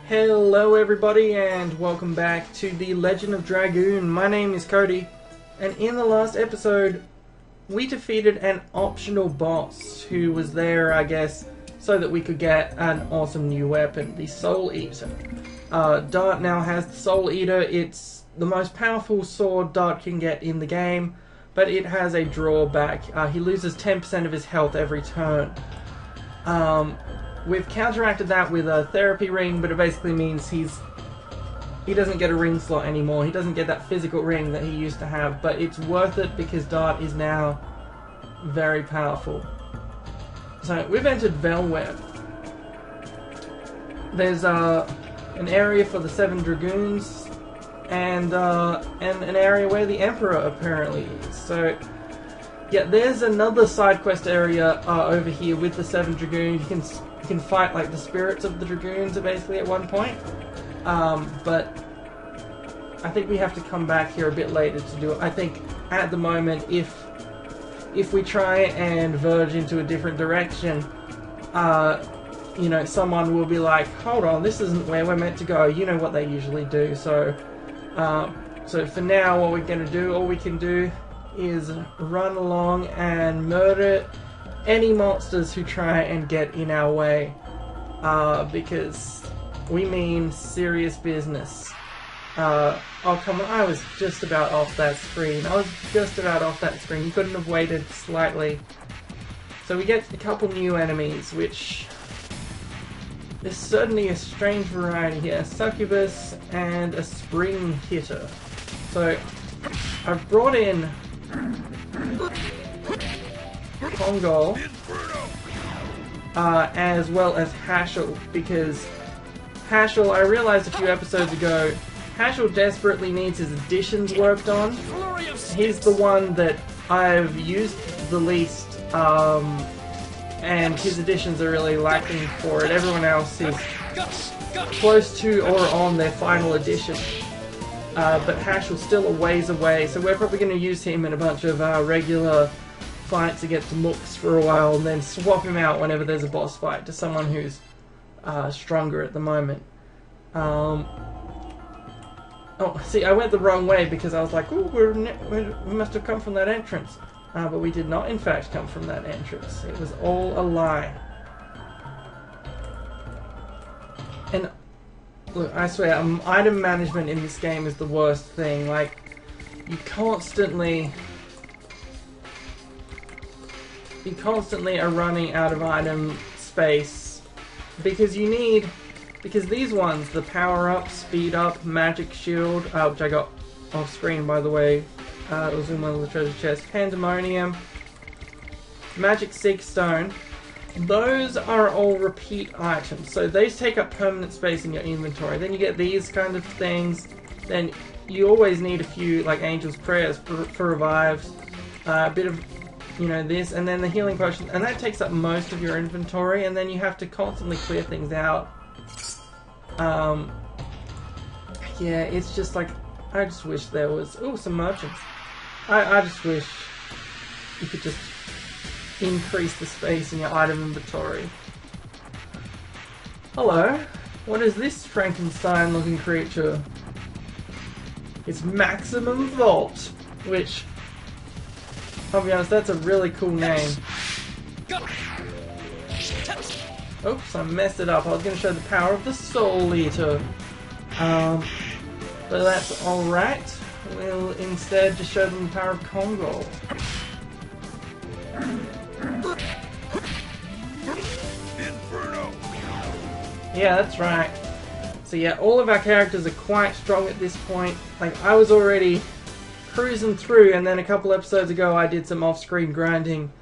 Hello everybody and welcome back to The Legend of Dragoon. My name is Cody, and in the last episode we defeated an optional boss who was there, I guess, so that we could get an awesome new weapon, the Soul Eater. Dart now has the Soul Eater. It's the most powerful sword Dart can get in the game, but it has a drawback. He loses 10% of his health every turn. We've counteracted that with a therapy ring, but it basically means he doesn't get a ring slot anymore. He doesn't get that physical ring that he used to have, but it's worth it because Dart is now very powerful. So we've entered Velweb. There's an area for the 7 Dragoons and an area where the Emperor apparently is. So yeah, there's another side quest area over here with the 7 Dragoons. You can fight like the spirits of the Dragoons basically at one point, but I think we have to come back here a bit later to do it. I think at the moment, if we try and verge into a different direction, you know, someone will be like, hold on, this isn't where we're meant to go. You know what they usually do. So for now, what we're going to do, all we can do is run along and murder any monsters who try and get in our way, because we mean serious business. Oh come on, I was just about off that screen. You couldn't have waited slightly. So we get a couple new enemies, which is certainly a strange variety here. Succubus and a spring hitter. So I've brought in Kongol, as well as Hashel, because Hashel, I realized a few episodes ago, Hashel desperately needs his additions worked on. He's the one that I've used the least, and his additions are really lacking for it. Everyone else is close to or on their final addition. But Hashel's still a ways away, so we're probably going to use him in a bunch of regular fights against mooks for a while, and then swap him out whenever there's a boss fight to someone who's stronger at the moment. Oh, see, I went the wrong way because I was like, ooh, we must have come from that entrance. But we did not, in fact, come from that entrance. It was all a lie. And look, I swear, item management in this game is the worst thing. Like, you constantly are running out of item space because these ones, the power up, speed up, magic shield, which I got off screen by the way, it was in one of the treasure chests, pandemonium, magic seek stone, those are all repeat items, so these take up permanent space in your inventory. Then you get these kind of things, then you always need a few like Angel's Prayers for revives, a bit of, you know, this, and then the healing potion, and that takes up most of your inventory, and then you have to constantly clear things out. Yeah, it's just like, I just wish there was, oh, some merchants. I just wish you could just increase the space in your item inventory. Hello, what is this Frankenstein looking creature? It's Maximum Vault, which, I'll be honest, that's a really cool name. Oops, I messed it up. I was going to show the power of the Soul Eater. But that's alright. We'll instead just show them the power of Kongol. Inferno. Yeah, that's right. So yeah, all of our characters are quite strong at this point. Like, I was already cruising through, and then a couple episodes ago I did some off-screen grinding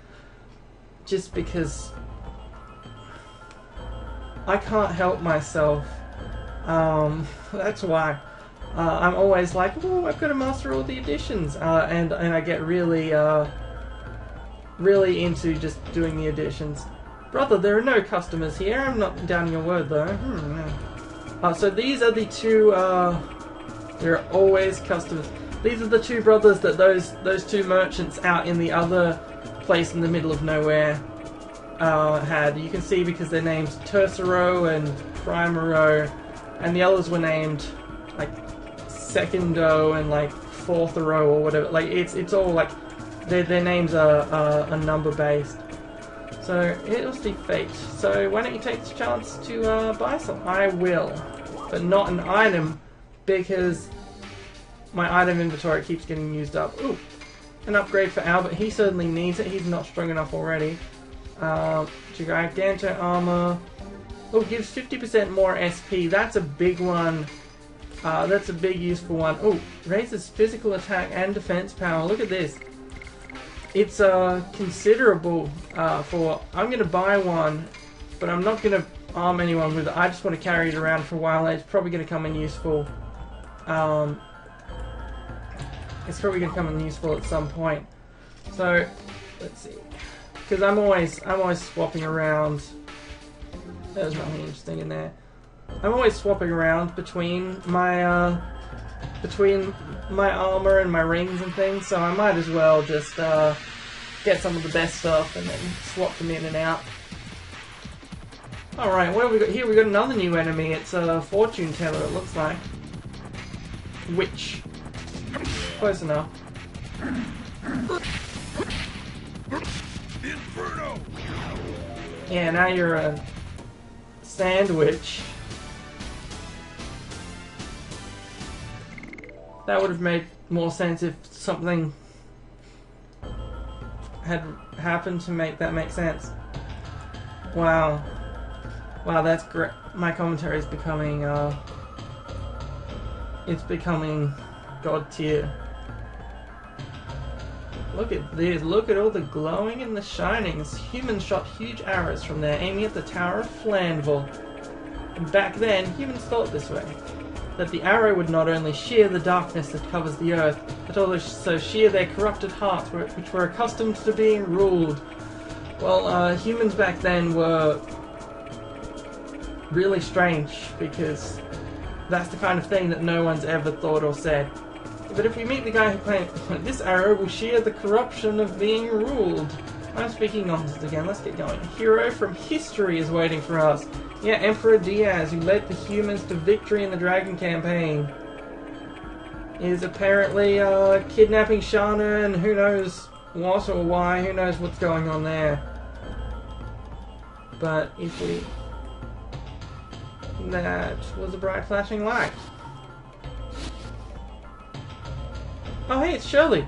just because I can't help myself. That's why. I'm always like, oh, I've got to master all the additions, and I get really into just doing the additions. Brother, there are no customers here. I'm not down your word though. No. So these are the two. There are always customers. These are the two brothers that those two merchants out in the other place in the middle of nowhere had. You can see because their names Tersero and Primero. and the others were named like Secundo and like Fourthero or whatever. Like it's all like their names are number based. So it was the fate. So why don't you take the chance to buy some? I will, but not an item because my item inventory keeps getting used up. Ooh, an upgrade for Albert. He certainly needs it. He's not strong enough already. Giganto armor. Oh, gives 50% more SP. That's a big one. That's a big useful one. Oh, raises physical attack and defense power. Look at this. It's considerable for... I'm going to buy one, but I'm not going to arm anyone with it. I just want to carry it around for a while. It's probably going to come in useful. It's probably going to come in useful at some point. So, let's see. Because I'm always swapping around. There's nothing interesting in there. I'm always swapping around between my armor and my rings and things, so I might as well just get some of the best stuff and then swap them in and out. Alright, what have we got here? We got another new enemy. It's a fortune teller, it looks like. Witch. Close enough. Inferno! Yeah, now you're a sandwich. That would have made more sense if something had happened to make that make sense. Wow. Wow, that's great. My commentary is becoming, it's becoming god tier. Look at this. Look at all the glowing and the shinings. Humans shot huge arrows from there, aiming at the Tower of Flanville. And back then, humans thought this way. That the arrow would not only shear the darkness that covers the earth, but also shear their corrupted hearts, which were accustomed to being ruled. Well, humans back then were really strange, because that's the kind of thing that no one's ever thought or said. But if we meet the guy who claimed, this arrow will shear the corruption of being ruled. I'm speaking nonsense again, let's get going. A hero from history is waiting for us. Yeah, Emperor Diaz, who led the humans to victory in the Dragon campaign, is apparently kidnapping Shana, and who knows what or why, who knows what's going on there. But if we... That was a bright flashing light. Oh hey, it's Shirley!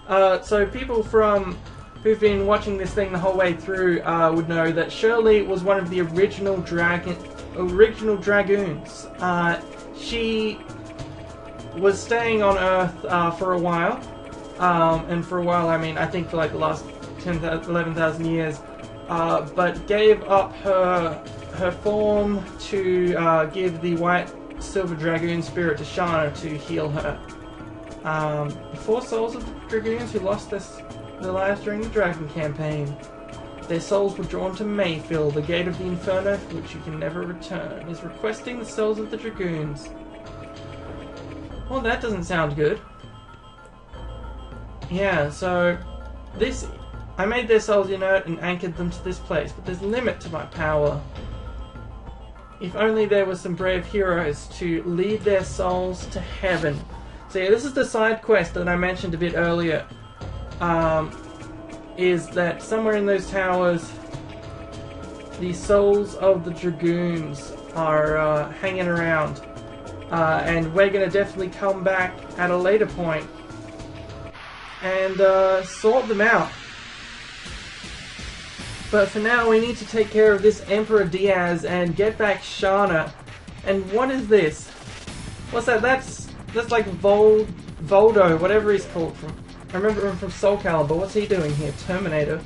So people who've been watching this thing the whole way through would know that Shirley was one of the original Dragoons. She was staying on Earth for a while, and for a while I mean I think for like the last 11,000 years, but gave up her form to give the white silver dragoon spirit to Shana to heal her. The 4 souls of the Dragoons who lost their lives during the Dragon campaign. Their souls were drawn to Mayfield, the gate of the Inferno for which you can never return, is requesting the souls of the Dragoons. Well, that doesn't sound good. Yeah, so I made their souls inert and anchored them to this place, but there's a limit to my power. If only there were some brave heroes to lead their souls to heaven. So yeah, this is the side quest that I mentioned a bit earlier. Is that somewhere in those towers, the souls of the Dragoons are hanging around. And we're going to definitely come back at a later point and sort them out. But for now, we need to take care of this Emperor Diaz and get back Shana. And what is this? What's that? That's like Voldo, whatever he's called from. I remember him from Soul Calibur. What's he doing here? Terminator.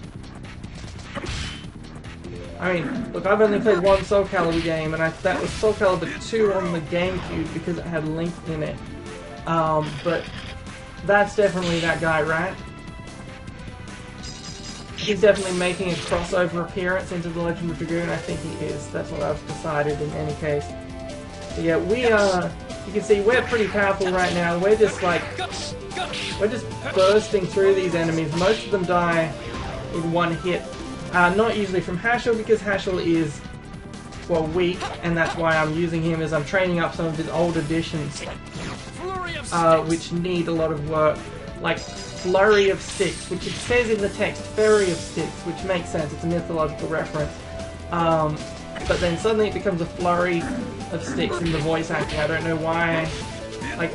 I mean, look, I've only played one Soul Calibur game, and that was Soul Calibur 2 on the GameCube because it had Link in it. But that's definitely that guy, right? He's definitely making a crossover appearance into The Legend of Dragoon. I think he is. That's what I've decided in any case. But yeah, you can see we're pretty powerful right now. We're just bursting through these enemies. Most of them die in one hit. Not usually from Hashel, because Hashel is well, weak, and that's why I'm using him, is I'm training up some of his old editions, which need a lot of work, like Flurry of Sticks, which it says in the text, Fairy of Sticks, which makes sense, it's a mythological reference, but then suddenly it becomes a Flurry of Sticks in the voice acting. I don't know why, like,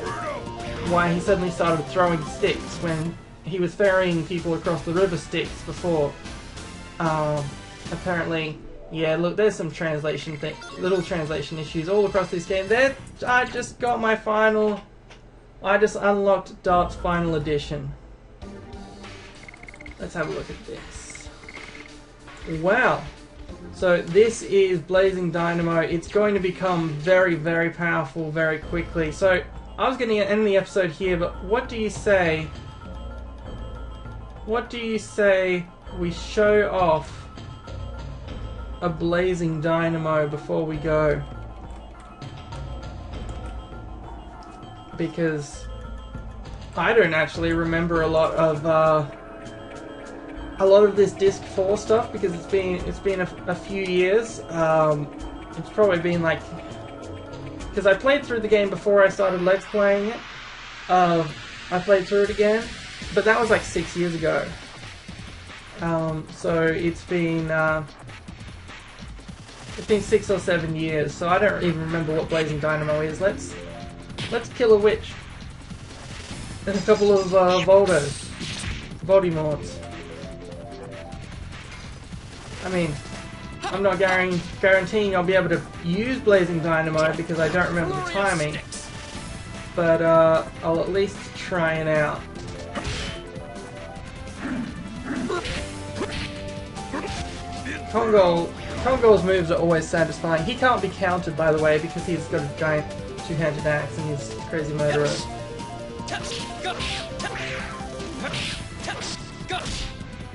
why he suddenly started throwing sticks when he was ferrying people across the river Styx before. Apparently, yeah, look, there's some little translation issues all across this game. There, I just got my I just unlocked Dart's final edition. Let's have a look at this. Wow. So this is Blazing Dynamo. It's going to become very, very powerful very quickly. So I was going to end the episode here, but what do you say? What do you say we show off a Blazing Dynamo before we go? Because I don't actually remember a lot of this Disc 4 stuff, because it's been a few years. It's probably been like, because I played through the game before I started Let's Playing it. I played through it again, but that was like 6 years ago. So it's been 6 or 7 years, so I don't even remember what Blazing Dynamo is. Let's kill a witch and a couple of Voldemorts. I mean, I'm not guaranteeing I'll be able to use Blazing Dynamo because I don't remember the timing, but I'll at least try it out. Kongol's moves are always satisfying. He can't be countered, by the way, because he's got a giant two-handed axe and he's a crazy murderer.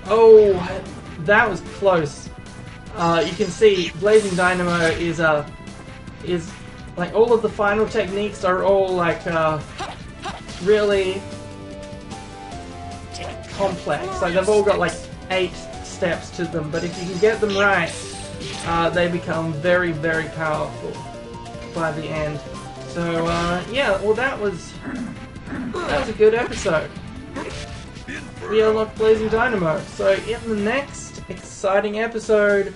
Oh, that was close. You can see Blazing Dynamo is like, all of the final techniques are all like really complex. Like, they've all got like 8 steps to them, but if you can get them right, they become very, very powerful by the end. So yeah, well, that was a good episode. We unlocked Blazing Dynamo. So in the next exciting episode,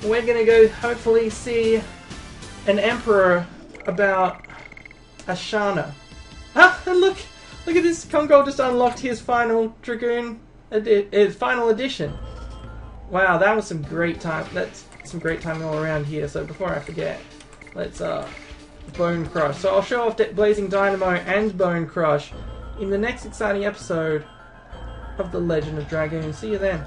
we're gonna go hopefully see an Emperor about Ashana. Ah, and look at this! Kongol just unlocked his final Dragoon, his final edition. Wow, that was some great time. That's some great timing all around here. So before I forget, let's Bone Crush. So I'll show off Blazing Dynamo and Bone Crush in the next exciting episode of The Legend of Dragoon. See you then.